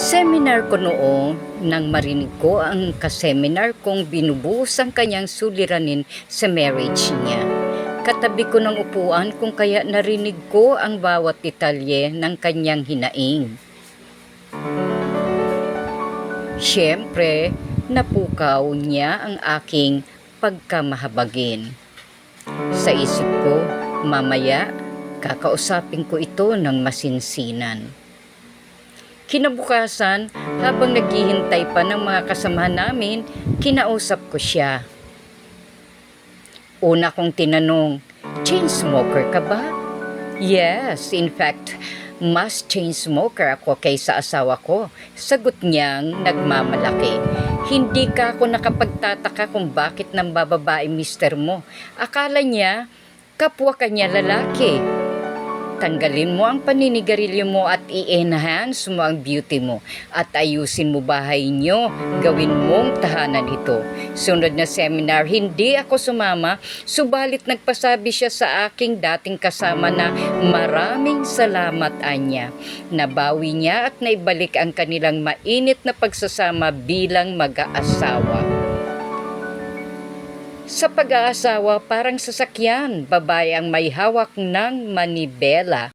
Seminar ko noon nang marinig ko ang kaseminar kong binubuhos ang kanyang suliranin sa marriage niya. Katabi ko ng upuan kung kaya narinig ko ang bawat detalye ng kanyang hinaing. Siyempre, napukaw niya ang aking pagkamahabagin. Sa isip ko, mamaya, kakausapin ko ito ng masinsinan. Kinabukasan, habang naghihintay pa ng mga kasamahan namin, kinausap ko siya. Una kong tinanong, chain smoker ka ba? Yes, in fact, mas chain smoker ako kaysa asawa ko. Sagot niyang nagmamalaki. Hindi ka ako nakapagtataka kung bakit nang bababae mister mo. Akala niya, kapwa kanya lalaki. Tanggalin mo ang paninigarilyo mo at i-enhance mo ang beauty mo at ayusin mo bahay nyo, gawin mong tahanan ito. Sunod na seminar, hindi ako sumama, subalit nagpasabi siya sa aking dating kasama na maraming salamat anya. Nabawi niya at naibalik ang kanilang mainit na pagsasama bilang mag-aasawa. Sa pag-aasawa, parang sasakyan, babae ang may hawak ng manibela.